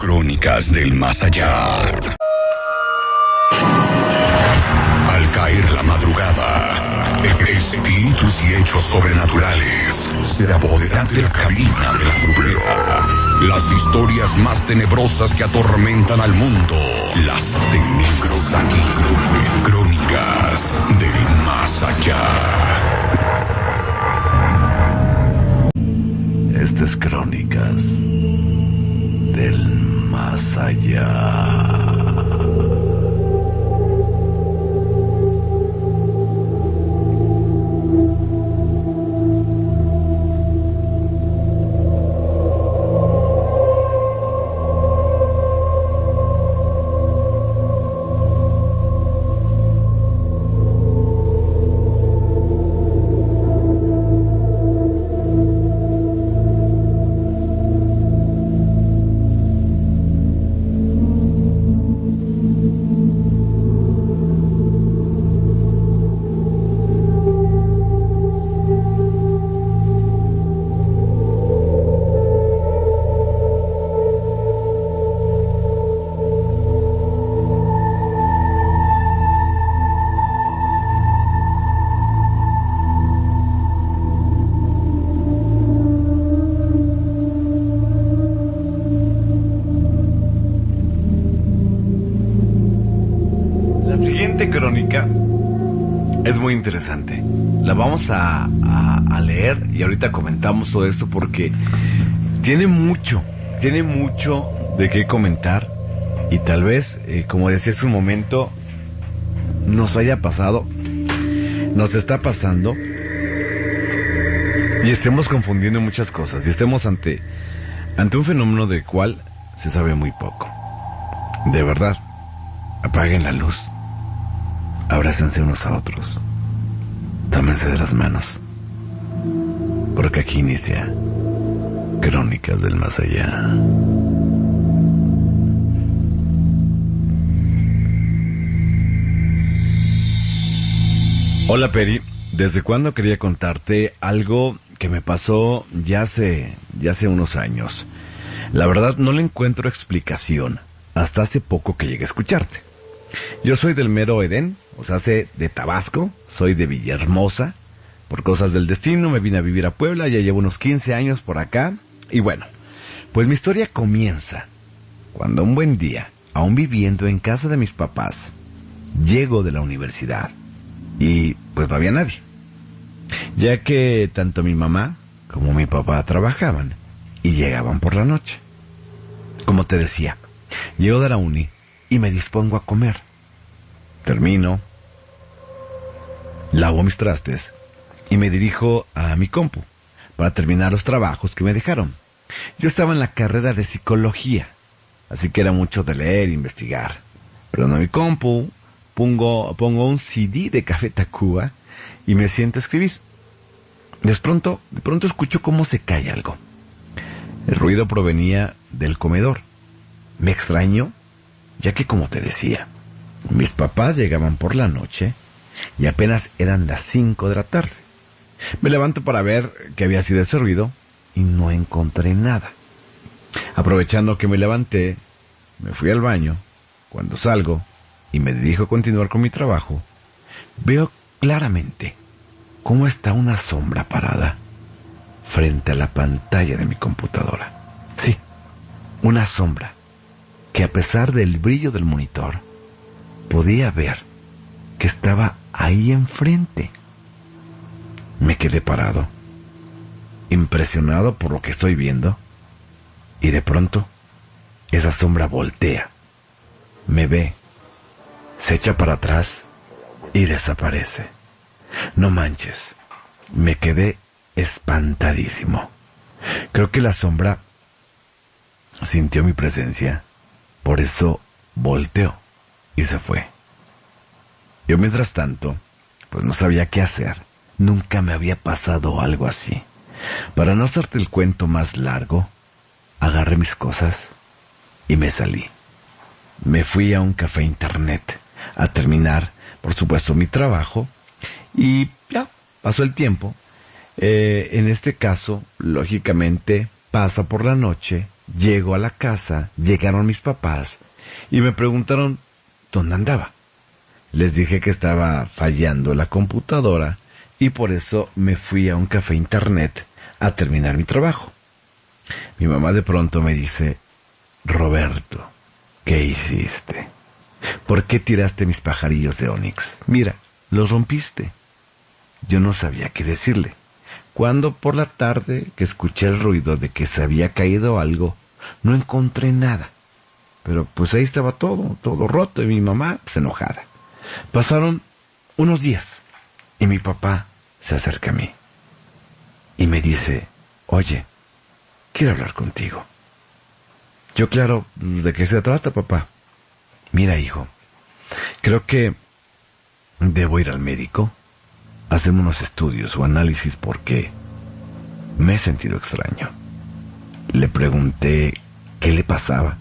Crónicas del más allá. Al caer la madrugada, espíritus y hechos sobrenaturales se apoderan de la cabina de la brújula. Las historias más tenebrosas que atormentan al mundo, las tenemos aquí. Crónicas del más allá. Estas Crónicas del más allá. Crónica es muy interesante. La vamos a leer y ahorita comentamos todo esto porque tiene mucho de qué comentar y tal vez, como decía hace un momento, nos haya pasado, nos está pasando y estemos confundiendo muchas cosas y estemos ante un fenómeno del cual se sabe muy poco. De verdad, apaguen la luz. Abrácense unos a otros. Tómense de las manos. Porque aquí inicia Crónicas del Más Allá. Hola Peri, ¿desde cuándo quería contarte algo que me pasó ya hace unos años? La verdad no le encuentro explicación hasta hace poco que llegué a escucharte. Yo soy del mero Edén, o sea, de Tabasco, soy de Villahermosa. Por cosas del destino me vine a vivir a Puebla, ya llevo unos 15 años por acá. Y bueno, pues mi historia comienza cuando un buen día, aún viviendo en casa de mis papás, llego de la universidad y pues no había nadie. Ya que tanto mi mamá como mi papá trabajaban y llegaban por la noche. Como te decía, llego de la uni y me dispongo a comer. Termino, lavo mis trastes y me dirijo a mi compu para terminar los trabajos que me dejaron. Yo estaba en la carrera de psicología, así que era mucho de leer e investigar. Pero en mi compu pongo un CD de Café Tacuba y me siento a escribir. De pronto escucho cómo se cae algo. El ruido provenía del comedor. Me extrañó, ya que como te decía, mis papás llegaban por la noche y apenas eran las 5 de la tarde. Me levanto para ver qué había sido ese ruido y no encontré nada. Aprovechando que me levanté, me fui al baño. Cuando salgo y me dirijo a continuar con mi trabajo, veo claramente cómo está una sombra parada frente a la pantalla de mi computadora. Sí, una sombra que a pesar del brillo del monitor, podía ver que estaba ahí enfrente. Me quedé parado, impresionado por lo que estoy viendo, y de pronto, esa sombra voltea, me ve, se echa para atrás y desaparece. No manches, me quedé espantadísimo. Creo que la sombra sintió mi presencia, por eso volteó y se fue. Yo mientras tanto, pues no sabía qué hacer. Nunca me había pasado algo así. Para no hacerte el cuento más largo, agarré mis cosas y me salí. Me fui a un café internet a terminar, por supuesto, mi trabajo y ya, pasó el tiempo. En este caso, lógicamente, pasa por la noche Llego a la casa, llegaron mis papás y me preguntaron dónde andaba. Les dije que estaba fallando la computadora y por eso me fui a un café internet a terminar mi trabajo. Mi mamá de pronto me dice: Roberto, ¿qué hiciste? ¿Por qué tiraste mis pajarillos de ónix? Mira, los rompiste. Yo no sabía qué decirle. Cuando por la tarde que escuché el ruido de que se había caído algo, no encontré nada. Pero pues ahí estaba todo roto y mi mamá pues enojada. Pasaron unos días y mi papá se acerca a mí y me dice: oye, quiero hablar contigo. Yo, claro, ¿de qué se trata, papá? Mira, hijo, creo que debo ir al médico, hacerme unos estudios o análisis porque me he sentido extraño. Le pregunté qué le pasaba.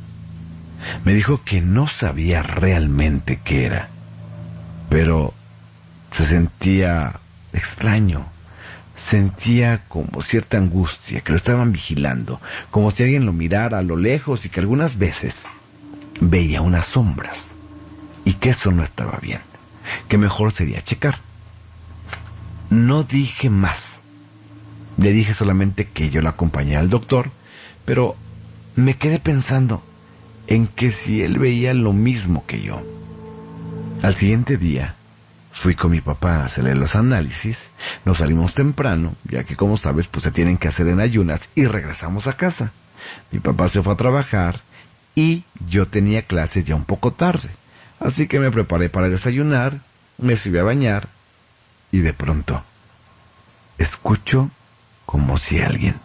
Me dijo que no sabía realmente qué era, pero se sentía extraño. Sentía como cierta angustia, que lo estaban vigilando, como si alguien lo mirara a lo lejos y que algunas veces veía unas sombras y que eso no estaba bien, que mejor sería checar. No dije más. Le dije solamente que yo lo acompañé al doctor, pero me quedé pensando en que si él veía lo mismo que yo. Al siguiente día fui con mi papá a hacerle los análisis. Nos salimos temprano, ya que, como sabes, pues se tienen que hacer en ayunas, y regresamos a casa. Mi papá se fue a trabajar y yo tenía clases ya un poco tarde. Así que me preparé para desayunar, me subí a bañar y de pronto escucho como si alguien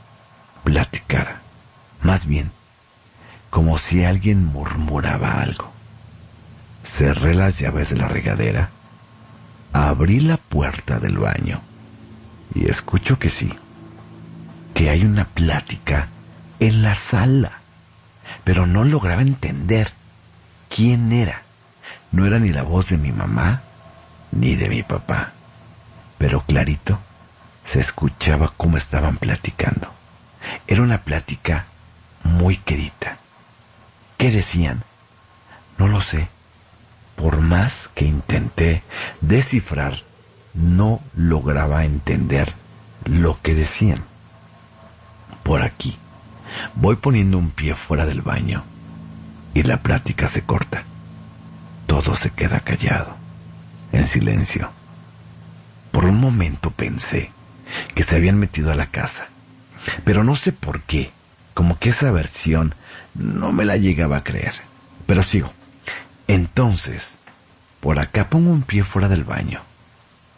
platicara. Más bien, como si alguien murmuraba algo. Cerré las llaves de la regadera, abrí la puerta del baño y escucho que sí, que hay una plática en la sala, pero no lograba entender quién era. No era ni la voz de mi mamá ni de mi papá, pero clarito se escuchaba cómo estaban platicando. Era una plática muy querida. ¿Qué decían? No lo sé. Por más que intenté descifrar, no lograba entender lo que decían. Por aquí, voy poniendo un pie fuera del baño y la plática se corta. Todo se queda callado, en silencio. Por un momento pensé que se habían metido a la casa, pero no sé por qué, como que esa versión no me la llegaba a creer. Pero sigo. Entonces, por acá pongo un pie fuera del baño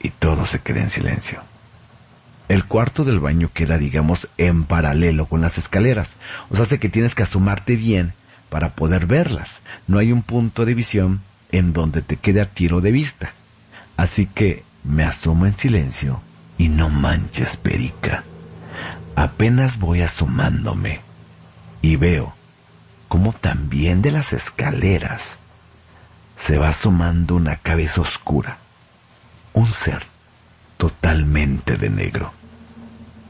y todo se queda en silencio. El cuarto del baño queda, digamos, en paralelo con las escaleras. O sea, hace que tienes que asomarte bien para poder verlas. No hay un punto de visión en donde te quede a tiro de vista. Así que me asomo en silencio y no manches, perica. Apenas voy asomándome y veo cómo también de las escaleras se va asomando una cabeza oscura, un ser totalmente de negro.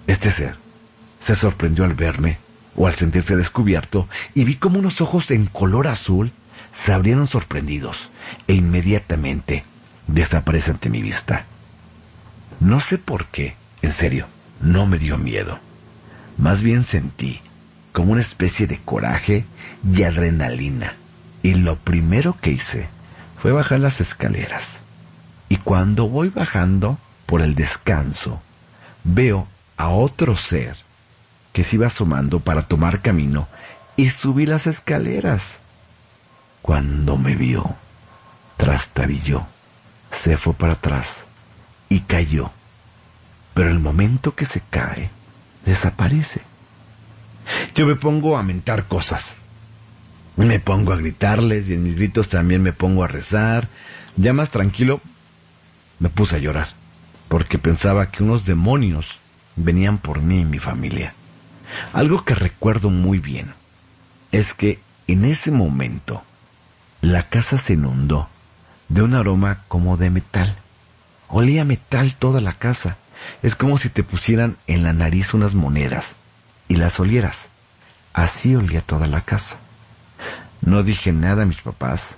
Este ser se sorprendió al verme o al sentirse descubierto y vi como unos ojos en color azul se abrieron sorprendidos e inmediatamente desaparece ante mi vista. No sé por qué, en serio, no me dio miedo. Más bien sentí como una especie de coraje y adrenalina. Y lo primero que hice fue bajar las escaleras. Y cuando voy bajando por el descanso, veo a otro ser que se iba asomando para tomar camino y subí las escaleras. Cuando me vio, trastabilló, se fue para atrás y cayó. Pero el momento que se cae, desaparece. Yo me pongo a mentar cosas. Me pongo a gritarles y en mis gritos también me pongo a rezar. Ya más tranquilo, me puse a llorar, porque pensaba que unos demonios venían por mí y mi familia. Algo que recuerdo muy bien es que en ese momento la casa se inundó de un aroma como de metal. Olía a metal toda la casa. Es como si te pusieran en la nariz unas monedas y las olieras. Así olía toda la casa. No dije nada a mis papás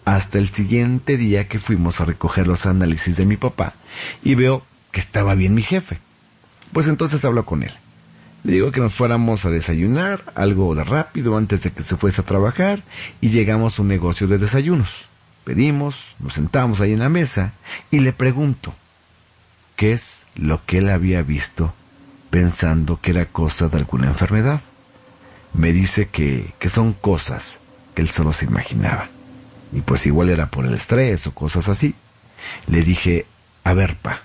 hasta el siguiente día que fuimos a recoger los análisis de mi papá y veo que estaba bien mi jefe. Pues entonces hablo con él. Le digo que nos fuéramos a desayunar, algo de rápido antes de que se fuese a trabajar, y llegamos a un negocio de desayunos. Pedimos, nos sentamos ahí en la mesa y le pregunto qué es lo que él había visto pensando que era cosa de alguna enfermedad. Me dice que son cosas que él solo se imaginaba. Y pues igual era por el estrés o cosas así. Le dije, a ver, pa,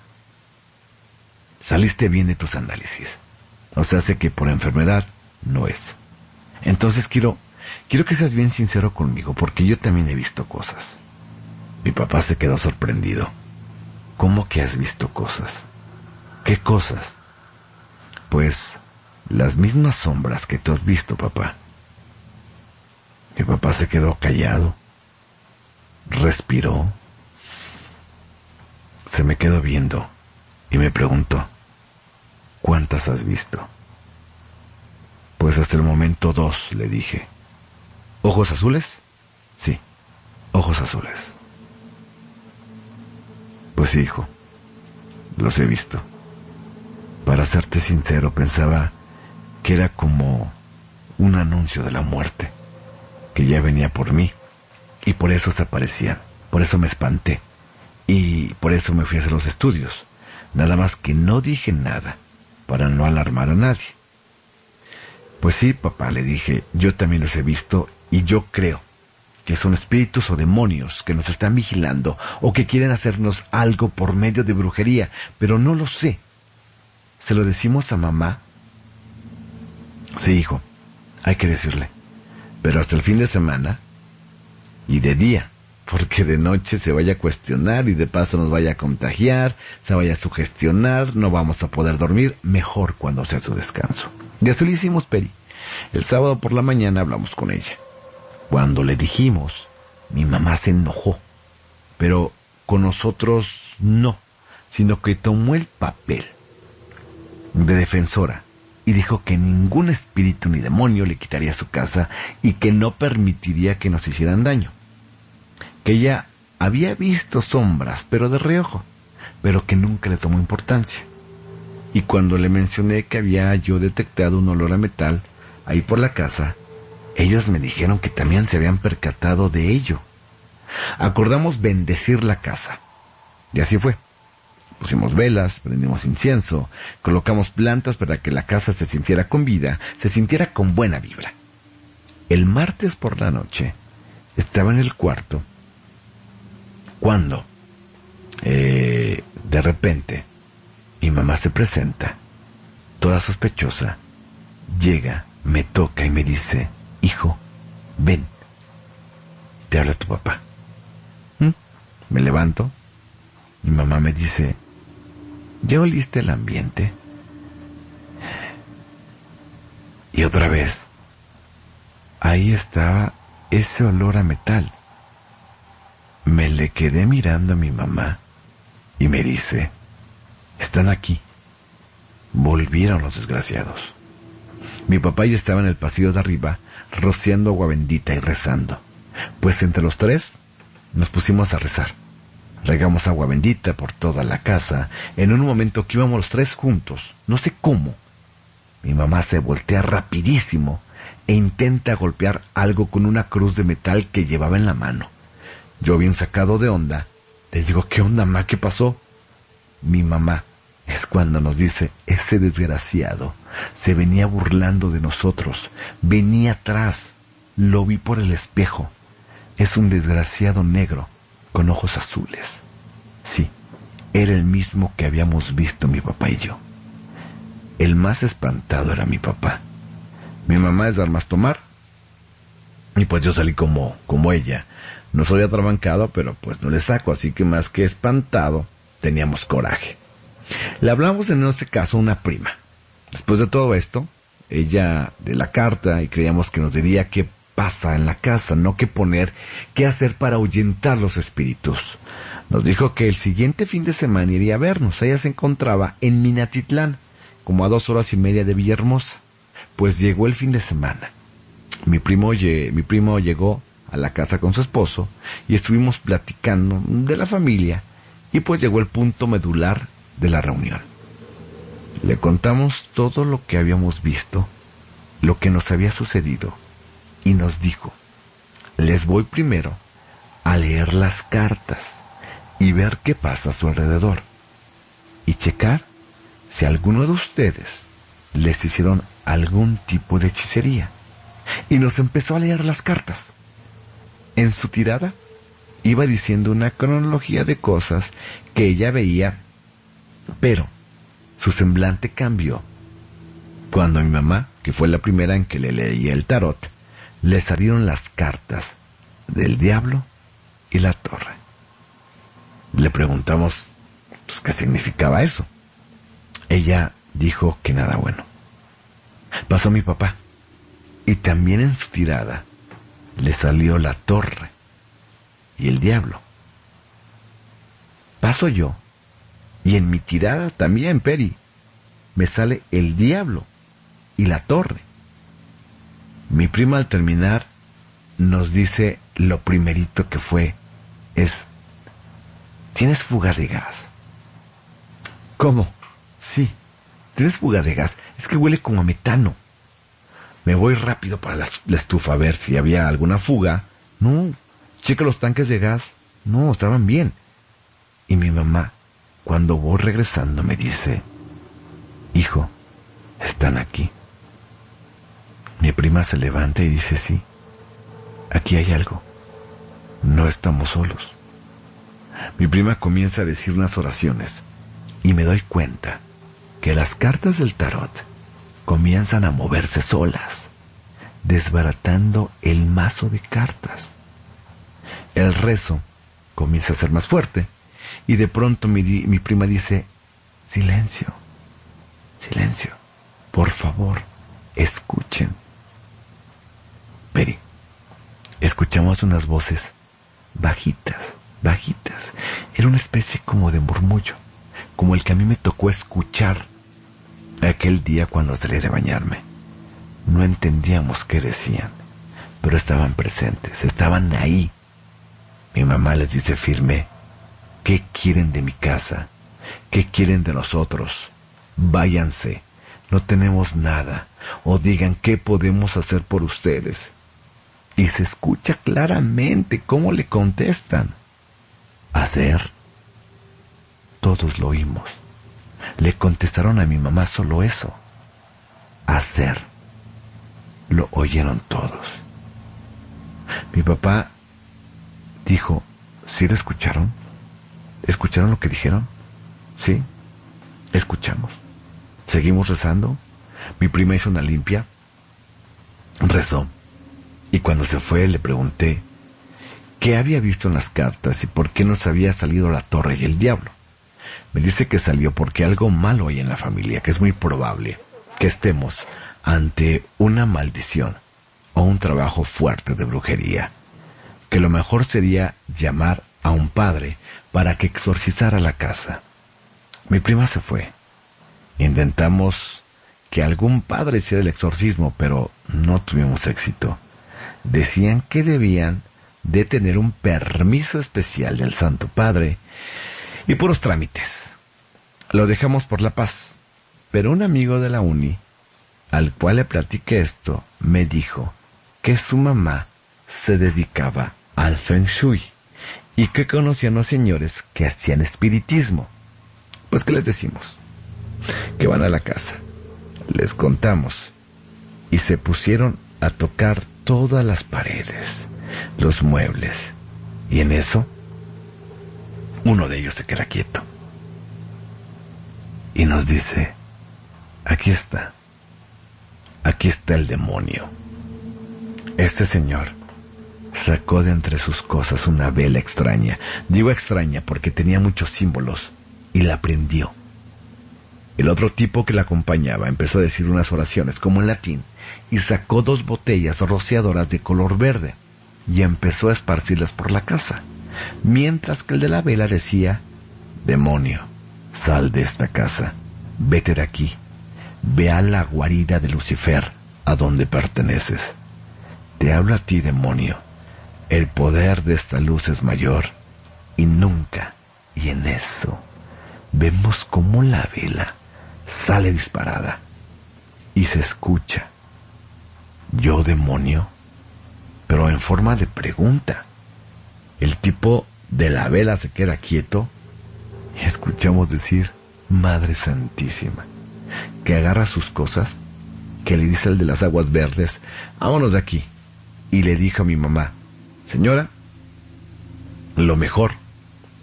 saliste bien de tus análisis. O sea, sé que por enfermedad no es. Entonces quiero que seas bien sincero conmigo, porque yo también he visto cosas. Mi papá se quedó sorprendido. ¿Cómo que has visto cosas? ¿Qué cosas? Pues las mismas sombras que tú has visto, papá. Mi papá se quedó callado. Respiró. Se me quedó viendo y me preguntó, ¿cuántas has visto? Pues hasta el momento 2, le dije. ¿Ojos azules? Sí, ojos azules. Pues sí, hijo, los he visto. Para serte sincero, pensaba que era como un anuncio de la muerte, que ya venía por mí, y por eso se aparecían. Por eso me espanté, y por eso me fui a hacer los estudios. Nada más que no dije nada, para no alarmar a nadie. Pues sí, papá, le dije, yo también los he visto, y yo creo que son espíritus o demonios que nos están vigilando, o que quieren hacernos algo por medio de brujería, pero no lo sé. ¿Se lo decimos a mamá? Sí, hijo, hay que decirle, pero hasta el fin de semana, y de día, porque de noche se vaya a cuestionar y de paso nos vaya a contagiar, se vaya a sugestionar, no vamos a poder dormir, mejor cuando sea su descanso. Y así lo hicimos, Peri. El sábado por la mañana hablamos con ella. Cuando le dijimos, mi mamá se enojó, pero con nosotros no, sino que tomó el papel de defensora y dijo que ningún espíritu ni demonio le quitaría su casa y que no permitiría que nos hicieran daño. Que ella había visto sombras, pero de reojo, pero que nunca le tomó importancia. Y cuando le mencioné que había yo detectado un olor a metal ahí por la casa, ellos me dijeron que también se habían percatado de ello. Acordamos bendecir la casa, y así fue. Pusimos velas, prendimos incienso, colocamos plantas para que la casa se sintiera con vida, se sintiera con buena vibra. El martes por la noche estaba en el cuarto cuando, de repente, mi mamá se presenta, toda sospechosa, llega, me toca y me dice, hijo, ven, te habla tu papá. Me levanto, mi mamá me dice, ¿ya oliste el ambiente? Y otra vez, ahí estaba ese olor a metal. Me le quedé mirando a mi mamá y me dice, están aquí. Volvieron los desgraciados. Mi papá ya estaba en el pasillo de arriba, rociando agua bendita y rezando. Pues entre los tres nos pusimos a rezar. Regamos agua bendita por toda la casa. En un momento que íbamos los tres juntos, no sé cómo, mi mamá se voltea rapidísimo e intenta golpear algo con una cruz de metal que llevaba en la mano. Yo, bien sacado de onda, le digo, ¿qué onda, ma? ¿Qué pasó? Mi mamá es cuando nos dice, ese desgraciado se venía burlando de nosotros, venía atrás, lo vi por el espejo. Es un desgraciado negro con ojos azules. Sí, era el mismo que habíamos visto mi papá y yo. El más espantado era mi papá. Mi mamá es de armas tomar, y pues yo salí como ella. No soy atrabancado, pero pues no le saco, así que más que espantado, teníamos coraje. Le hablamos en este caso a una prima. Después de todo esto, ella de la carta y creíamos que nos diría qué pasa en la casa, no qué poner, qué hacer para ahuyentar los espíritus. Nos dijo que el siguiente fin de semana iría a vernos. Ella se encontraba en Minatitlán, como a 2 horas y media de Villahermosa. Pues llegó el fin de semana. Mi primo llegó a la casa con su esposo y estuvimos platicando de la familia y pues llegó el punto medular de la reunión. Le contamos todo lo que habíamos visto, lo que nos había sucedido y nos dijo: les voy primero a leer las cartas y ver qué pasa a su alrededor y checar si alguno de ustedes les hicieron algún tipo de hechicería. Y nos empezó a leer las cartas. En su tirada iba diciendo una cronología de cosas que ella veía, pero su semblante cambió cuando a mi mamá, que fue la primera en que le leía el tarot, le salieron las cartas del diablo y la torre. Le preguntamos pues, qué significaba eso. Ella dijo que nada bueno. Pasó mi papá, y también en su tirada le salió la torre y el diablo. Paso yo, y en mi tirada también, Peri, me sale el diablo y la torre. Mi prima al terminar nos dice lo primerito que fue, ¿tienes fuga de gas? ¿Cómo? Sí, ¿tienes fuga de gas? Es que huele como a metano. Me voy rápido para la estufa a ver si había alguna fuga. No, checa los tanques de gas. No, estaban bien. Y mi mamá, cuando voy regresando, me dice: hijo, están aquí. Mi prima se levanta y dice: sí, aquí hay algo. No estamos solos. Mi prima comienza a decir unas oraciones y me doy cuenta que las cartas del tarot comienzan a moverse solas, desbaratando el mazo de cartas. El rezo comienza a ser más fuerte y de pronto mi prima dice: silencio, silencio, por favor, escuchen. Peri, escuchamos unas voces bajitas, bajitas. Era una especie como de murmullo, como el que a mí me tocó escuchar aquel día cuando salí de bañarme. No entendíamos qué decían, pero estaban presentes, estaban ahí. Mi mamá les dice firme: ¿qué quieren de mi casa? ¿Qué quieren de nosotros? Váyanse, no tenemos nada. O digan qué podemos hacer por ustedes. Y se escucha claramente cómo le contestan: hacer. Todos lo oímos. Le contestaron a mi mamá solo eso: hacer. Lo oyeron todos. Mi papá dijo: ¿sí lo escucharon? ¿Escucharon lo que dijeron? Sí, escuchamos. Seguimos rezando. Mi prima hizo una limpia, rezó, y cuando se fue le pregunté qué había visto en las cartas y por qué nos había salido la torre y el diablo. Me dice que salió porque algo malo hay en la familia, que es muy probable que estemos ante una maldición o un trabajo fuerte de brujería, que lo mejor sería llamar a un padre para que exorcizara la casa. Mi prima se fue. Intentamos que algún padre hiciera el exorcismo, pero no tuvimos éxito. Decían que debían de tener un permiso especial del Santo Padre y puros trámites. Lo dejamos por la paz, pero un amigo de la uni, al cual le platiqué esto, me dijo que su mamá se dedicaba al Feng Shui y que conocían a los señores que hacían espiritismo. Pues, ¿qué les decimos? Que van a la casa. Les contamos y se pusieron a tocar todas las paredes, los muebles, y en eso uno de ellos se queda quieto y nos dice: aquí está el demonio. Este señor sacó de entre sus cosas una vela extraña. Digo extraña porque tenía muchos símbolos, y la prendió. El otro tipo que la acompañaba empezó a decir unas oraciones como en latín y sacó 2 botellas rociadoras de color verde y empezó a esparcirlas por la casa, mientras que el de la vela decía: demonio, sal de esta casa, vete de aquí, ve a la guarida de Lucifer, a donde perteneces. Te hablo a ti, demonio. El poder de esta luz es mayor. Y nunca, y en eso, vemos cómo la vela sale disparada. Y se escucha: ¿yo, demonio? Pero en forma de pregunta. El tipo de la vela se queda quieto y escuchamos decir: Madre Santísima. Que agarra sus cosas, que le dice al de las aguas verdes: vámonos de aquí. Y le dijo a mi mamá: señora, lo mejor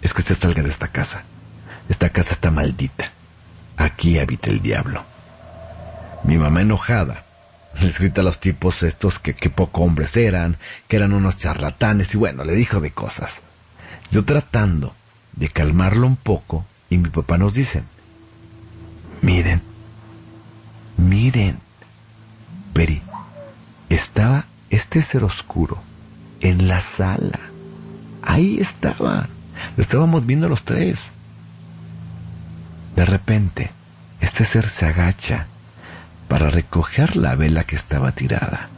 es que usted salga de esta casa. Esta casa está maldita. Aquí habita el diablo. Mi mamá, enojada, les grita a los tipos estos que poco hombres eran, que eran unos charlatanes, y bueno, le dijo de cosas. Yo tratando de calmarlo un poco, y mi papá nos dice: miren, Peri, estaba este ser oscuro en la sala. Ahí estaba. Lo estábamos viendo los tres. De repente, este ser se agacha para recoger la vela que estaba tirada.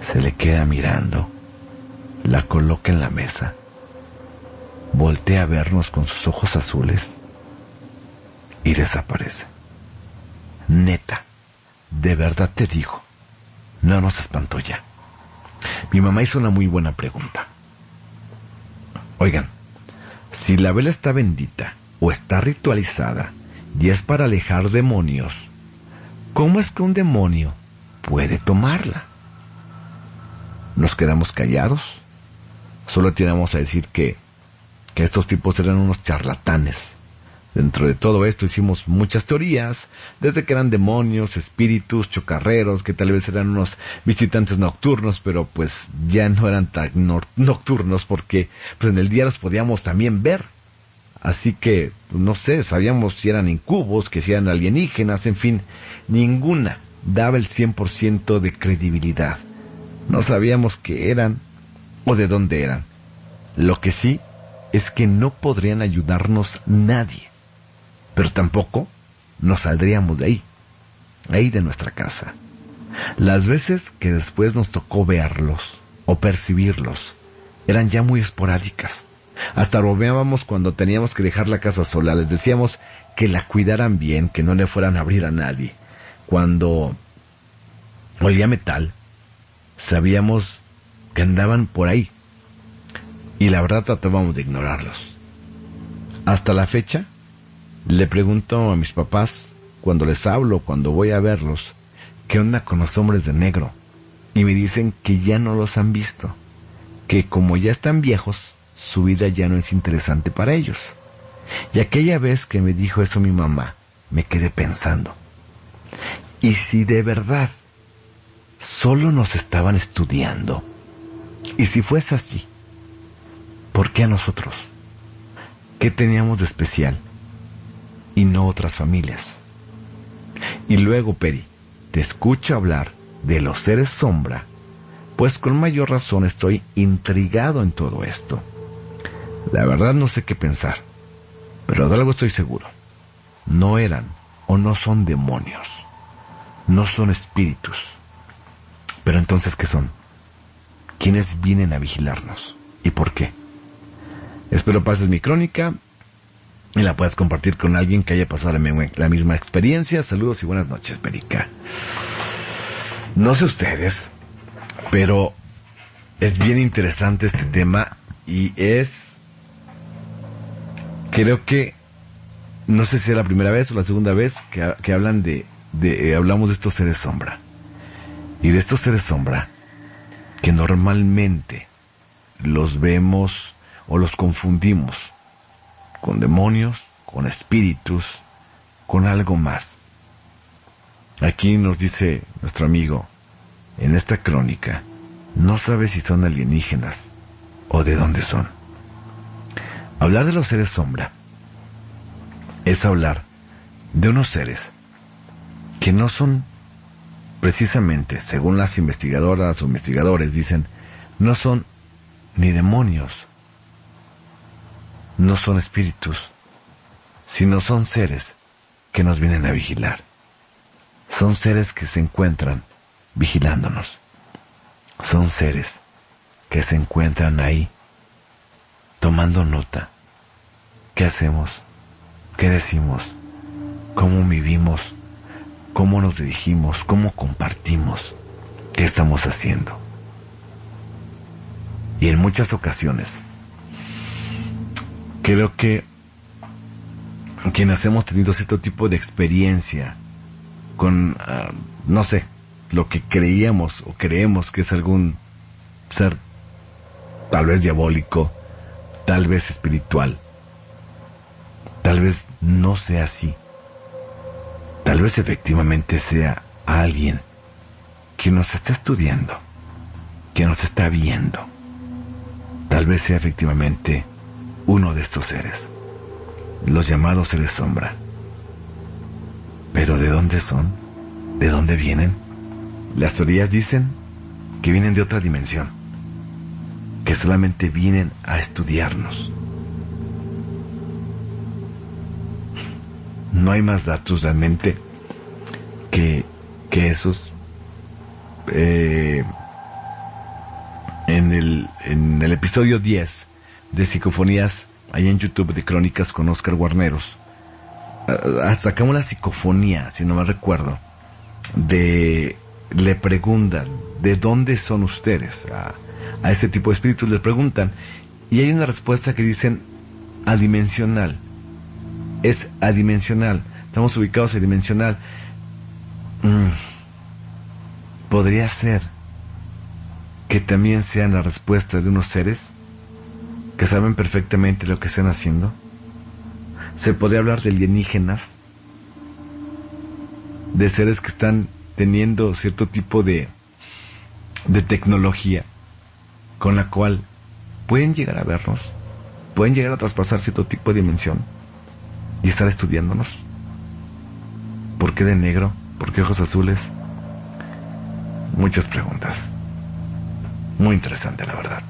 Se le queda mirando, la coloca en la mesa, voltea a vernos con sus ojos azules y desaparece. Neta, de verdad te digo, no nos espantó ya. Mi mamá hizo una muy buena pregunta. Oigan, si la vela está bendita o está ritualizada y es para alejar demonios, ¿cómo es que un demonio puede tomarla? Nos quedamos callados. Solo teníamos a decir que estos tipos eran unos charlatanes. Dentro de todo esto hicimos muchas teorías, desde que eran demonios, espíritus, chocarreros, que tal vez eran unos visitantes nocturnos, pero pues ya no eran tan nocturnos porque pues en el día los podíamos también ver. Así que, no sé, sabíamos si eran incubos, que si eran alienígenas, en fin, ninguna daba el 100% de credibilidad. No sabíamos qué eran o de dónde eran. Lo que sí es que no podrían ayudarnos nadie. Pero tampoco nos saldríamos de ahí de nuestra casa. Las veces que después nos tocó verlos o percibirlos eran ya muy esporádicas. Hasta bromeábamos cuando teníamos que dejar la casa sola. Les decíamos que la cuidaran bien, que no le fueran a abrir a nadie. Cuando olía metal, sabíamos que andaban por ahí. Y la verdad tratábamos de ignorarlos. Hasta la fecha, le pregunto a mis papás, cuando les hablo, cuando voy a verlos, ¿qué onda con los hombres de negro? Y me dicen que ya no los han visto, que como ya están viejos, su vida ya no es interesante para ellos. Y aquella vez que me dijo eso mi mamá, me quedé pensando, ¿y si de verdad solo nos estaban estudiando? ¿Y si fuese así? ¿Por qué a nosotros? ¿Qué teníamos de especial? Y no otras familias. Y luego, Peri, te escucho hablar de los seres sombra, pues con mayor razón estoy intrigado en todo esto. La verdad no sé qué pensar, pero de algo estoy seguro. No eran o no son demonios, no son espíritus. Pero entonces, ¿qué son? ¿Quiénes vienen a vigilarnos? ¿Y por qué? Espero pases mi crónica y la puedas compartir con alguien que haya pasado la misma experiencia. Saludos y buenas noches, Perica. No sé ustedes, pero es bien interesante este tema y creo que, no sé si es la primera vez o la segunda vez que hablan hablamos de estos seres sombra. Y de estos seres sombra que normalmente los vemos o los confundimos con demonios, con espíritus, con algo más. Aquí nos dice nuestro amigo, en esta crónica, no sabe si son alienígenas o de dónde son. Hablar de los seres sombra es hablar de unos seres que no son precisamente, según las investigadoras o investigadores dicen, no son ni demonios, no son espíritus, sino son seres que nos vienen a vigilar. Son seres que se encuentran vigilándonos. Son seres que se encuentran ahí, tomando nota. ¿Qué hacemos? ¿Qué decimos? ¿Cómo vivimos? ¿Cómo nos dirigimos? ¿Cómo compartimos? ¿Qué estamos haciendo? Y en muchas ocasiones, creo que quienes hemos tenido cierto tipo de experiencia con, no sé, lo que creíamos o creemos que es algún ser tal vez diabólico, tal vez espiritual, tal vez no sea así, tal vez efectivamente sea alguien que nos está estudiando, que nos está viendo, tal vez sea efectivamente uno de estos seres, los llamados seres sombra. Pero ¿de dónde son? ¿De dónde vienen? Las teorías dicen que vienen de otra dimensión, que solamente vienen a estudiarnos. No hay más datos realmente que esos. En el episodio 10 de Psicofonías, ahí en YouTube, de Crónicas con Oscar Guarneros, sacamos la psicofonía, si no me recuerdo, le preguntan, ¿de dónde son ustedes? A este tipo de espíritus les preguntan, y hay una respuesta que dicen, adimensional. Es adimensional, estamos ubicados adimensional. Podría ser que también sean la respuesta de unos seres que saben perfectamente lo que están haciendo. Se podría hablar de alienígenas, de seres que están teniendo cierto tipo de tecnología con la cual pueden llegar a vernos, pueden llegar a traspasar cierto tipo de dimensión y estar estudiándonos. ¿Por qué de negro? ¿Por qué ojos azules? Muchas preguntas. Muy interesante, la verdad.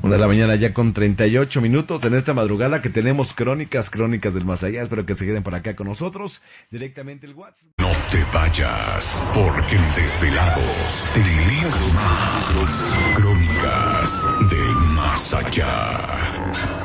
1:00 a.m. ya con 38 minutos en esta madrugada que tenemos crónicas del más allá. Espero que se queden por acá con nosotros. Directamente el WhatsApp. No te vayas, porque en Desvelados tenemos más crónicas del más allá.